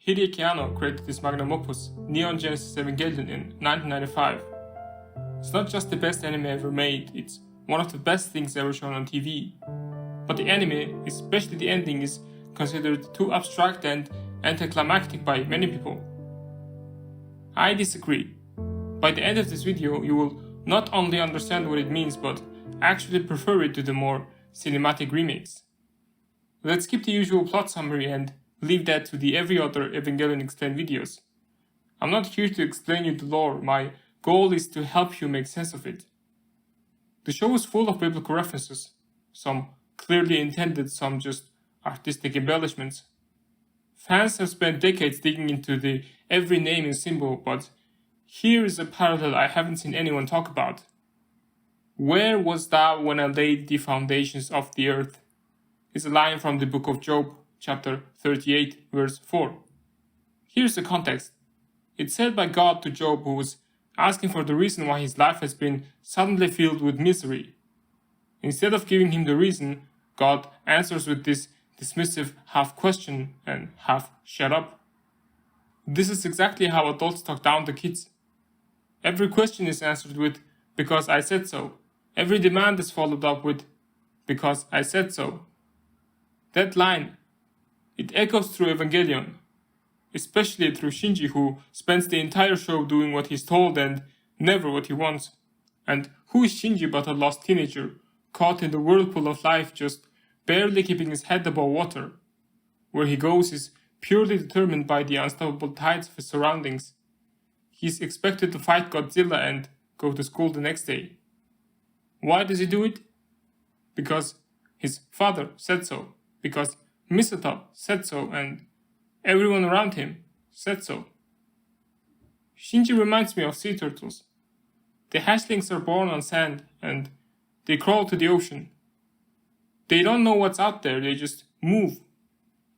Hideaki Anno created his magnum opus, Neon Genesis Evangelion, in 1995. It's not just the best anime ever made, it's one of the best things ever shown on TV. But the anime, especially the ending, is considered too abstract and anticlimactic by many people. I disagree. By the end of this video, you will not only understand what it means, but actually prefer it to the more cinematic remakes. Let's skip the usual plot summary and leave that to the every other Evangelion explained videos. I'm not here to explain you the lore, my goal is to help you make sense of it. The show is full of biblical references, some clearly intended, some just artistic embellishments. Fans have spent decades digging into the every name and symbol, but here is a parallel I haven't seen anyone talk about. Where was thou when I laid the foundations of the earth? Is a line from the book of Job, chapter 38, verse 4. Here's the context. It's said by God to Job, who was asking for the reason why his life has been suddenly filled with misery. Instead of giving him the reason, God answers with this dismissive half question and half shut up. This is exactly how adults talk down to kids. Every question is answered with, because I said so. Every demand is followed up with, because I said so. That line, it echoes through Evangelion, especially through Shinji, who spends the entire show doing what he's told and never what he wants. And who is Shinji but a lost teenager, caught in the whirlpool of life, just barely keeping his head above water? Where he goes is purely determined by the unstoppable tides of his surroundings. He's expected to fight Godzilla and go to school the next day. Why does he do it? Because his father said so. Because Misato said so, and everyone around him said so. Shinji reminds me of sea turtles. The hatchlings are born on sand, and they crawl to the ocean. They don't know what's out there, they just move.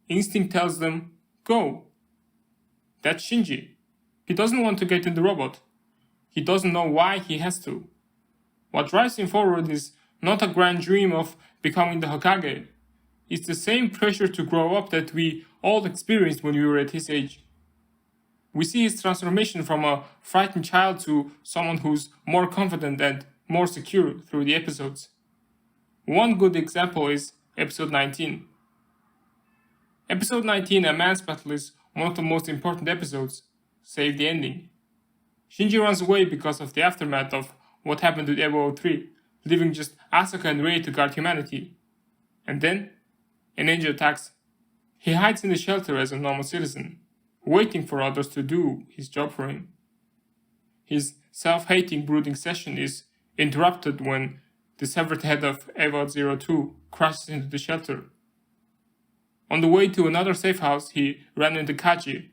Instinct tells them, go. That's Shinji. He doesn't want to get in the robot. He doesn't know why he has to. What drives him forward is not a grand dream of becoming the Hokage. It's the same pressure to grow up that we all experienced when we were at his age. We see his transformation from a frightened child to someone who's more confident and more secure through the episodes. One good example is episode 19. Episode 19, A Man's Battle, is one of the most important episodes, save the ending. Shinji runs away because of the aftermath of what happened to Evo 03, leaving just Asuka and Rei to guard humanity. And then, an angel attacks. He hides in the shelter as a normal citizen, waiting for others to do his job for him. His self-hating brooding session is interrupted when the severed head of Eva 02 crashes into the shelter. On the way to another safe house, he ran into Kaji,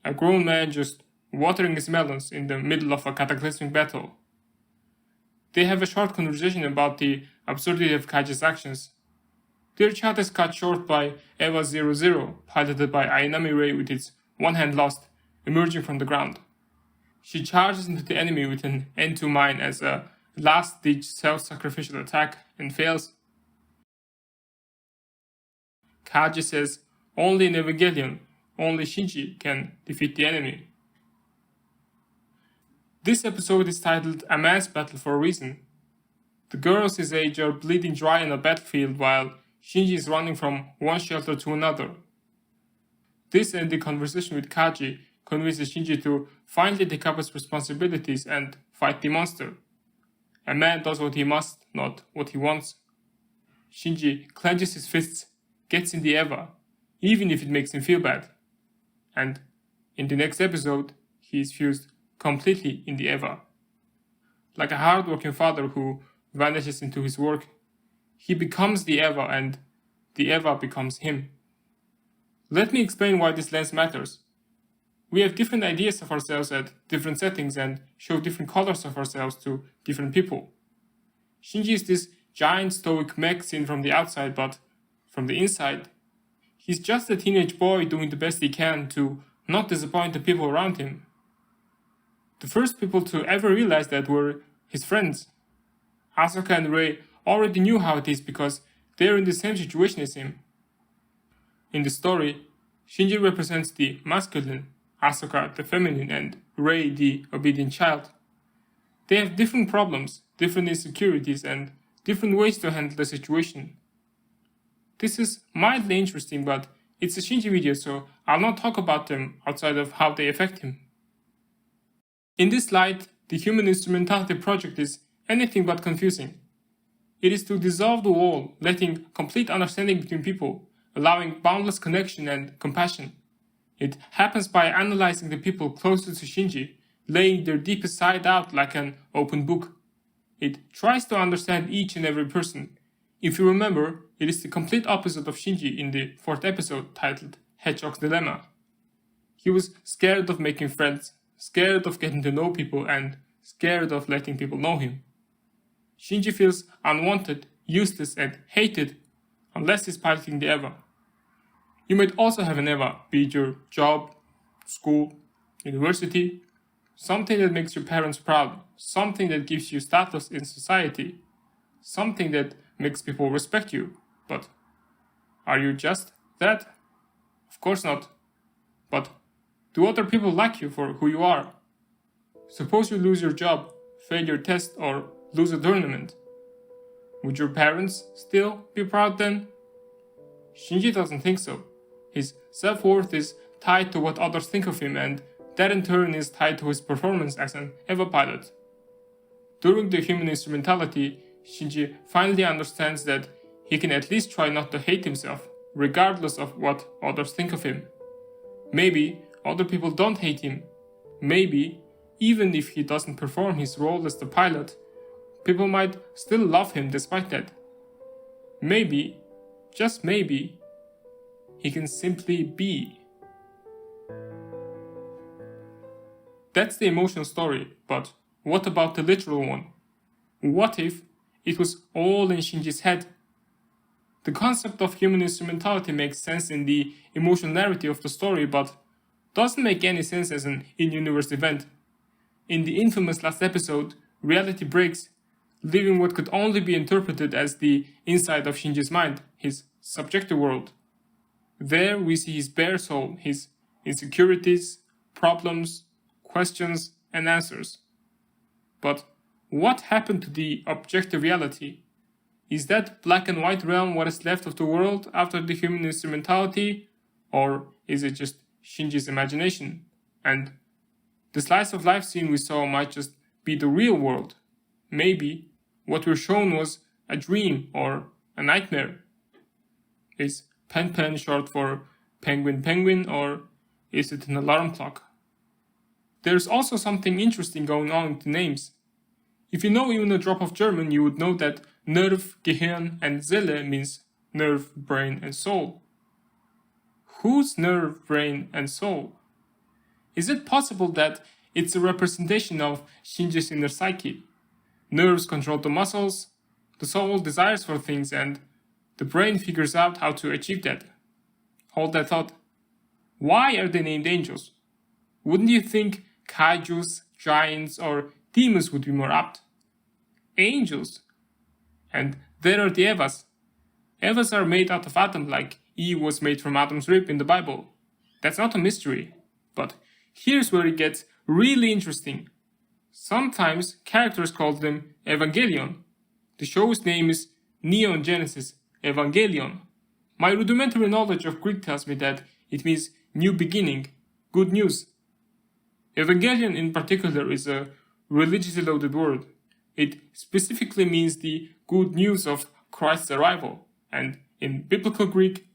a grown man just watering his melons in the middle of a cataclysmic battle. They have a short conversation about the absurdity of Kaji's actions. Their chat is cut short by Eva 00, piloted by Ainami Rei with its one hand lost, emerging from the ground. She charges into the enemy with an N2 mine as a last-ditch self-sacrificial attack and fails. Kaji says, only in Evangelion, only Shinji can defeat the enemy. This episode is titled A Man's Battle for a reason. The girls his age are bleeding dry on a battlefield while Shinji is running from one shelter to another. This and the conversation with Kaji convinces Shinji to finally take up his responsibilities and fight the monster. A man does what he must, not what he wants. Shinji clenches his fists, gets in the Eva, even if it makes him feel bad. And in the next episode, he is fused completely in the Eva. Like a hard-working father who vanishes into his work, he becomes the Eva and the Eva becomes him. Let me explain why this lens matters. We have different ideas of ourselves at different settings and show different colors of ourselves to different people. Shinji is this giant stoic mech seen from the outside, but from the inside, he's just a teenage boy doing the best he can to not disappoint the people around him. The first people to ever realize that were his friends. Asuka and Rei already knew how it is because they're in the same situation as him. In the story, Shinji represents the masculine, Asuka the feminine, and Rei the obedient child. They have different problems, different insecurities, and different ways to handle the situation. This is mildly interesting, but it's a Shinji video, so I'll not talk about them outside of how they affect him. In this light, the human instrumentality project is anything but confusing. It is to dissolve the wall, letting complete understanding between people, allowing boundless connection and compassion. It happens by analyzing the people closest to Shinji, laying their deepest side out like an open book. It tries to understand each and every person. If you remember, it is the complete opposite of Shinji in the 4th episode titled Hedgehog's Dilemma. He was scared of making friends, scared of getting to know people, and scared of letting people know him. Shinji feels unwanted, useless, and hated unless he's piloting the Eva. You might also have an Eva, be it your job, school, university, something that makes your parents proud, something that gives you status in society, something that makes people respect you. But are you just that? Of course not. But do other people like you for who you are? Suppose you lose your job, fail your test, or lose a tournament. Would your parents still be proud then? Shinji doesn't think so. His self-worth is tied to what others think of him, and that in turn is tied to his performance as an EVA pilot. During the human instrumentality, Shinji finally understands that he can at least try not to hate himself, regardless of what others think of him. Maybe other people don't hate him. Maybe, even if he doesn't perform his role as the pilot, people might still love him despite that. Maybe, just maybe, he can simply be. That's the emotional story, but what about the literal one? What if it was all in Shinji's head? The concept of human instrumentality makes sense in the emotional narrative of the story, but doesn't make any sense as an in-universe event. In the infamous last episode, reality breaks, leaving what could only be interpreted as the inside of Shinji's mind, his subjective world. There we see his bare soul, his insecurities, problems, questions, and answers. But what happened to the objective reality? Is that black and white realm what is left of the world after the human instrumentality? Or is it just Shinji's imagination? And the slice of life scene we saw might just be the real world. Maybe what we're shown was a dream or a nightmare. Is pen pen short for penguin penguin, or is it an alarm clock? There's also something interesting going on with the names. If you know even a drop of German, you would know that Nerv, Gehirn, and Seele means nerve, brain, and soul. Whose nerve, brain, and soul? Is it possible that it's a representation of Shinji's inner psyche? Nerves control the muscles, the soul desires for things, and the brain figures out how to achieve that. Hold that thought. Why are they named angels? Wouldn't you think kaijus, giants, or demons would be more apt? Angels. And there are the Evas. Evas are made out of Adam, like Eve was made from Adam's rib in the Bible. That's not a mystery. But here's where it gets really interesting. Sometimes characters call them Evangelion. The show's name is Neon Genesis Evangelion. My rudimentary knowledge of Greek tells me that it means new beginning, good news. Evangelion in particular is a religiously loaded word. It specifically means the good news of Christ's arrival, and in biblical Greek,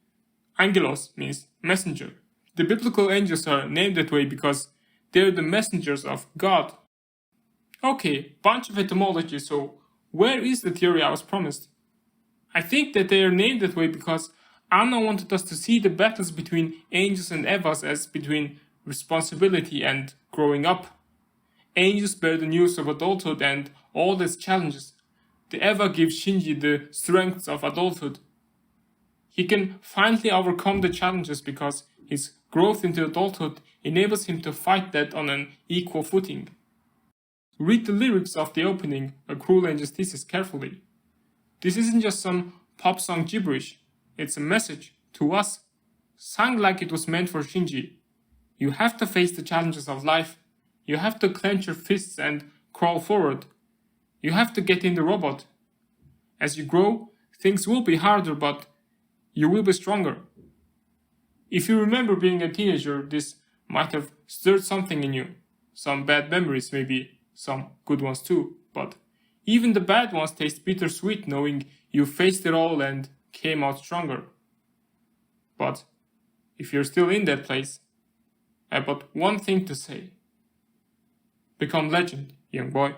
angelos means messenger. The biblical angels are named that way because they're the messengers of God. Okay, bunch of etymology, so where is the theory I was promised? I think that they are named that way because Anna wanted us to see the battles between angels and Evas as between responsibility and growing up. Angels bear the news of adulthood and all its challenges. The Eva gives Shinji the strengths of adulthood. He can finally overcome the challenges because his growth into adulthood enables him to fight that on an equal footing. Read the lyrics of the opening, A Cruel Angel's Thesis, carefully. This isn't just some pop song gibberish, it's a message to us. sung like it was meant for Shinji. You have to face the challenges of life. You have to clench your fists and crawl forward. You have to get in the robot. As you grow, things will be harder, but you will be stronger. If you remember being a teenager, this might have stirred something in you. Some bad memories, maybe, some good ones too, but even the bad ones taste bittersweet knowing you faced it all and came out stronger. But if you're still in that place, I've got one thing to say. Become legend, young boy.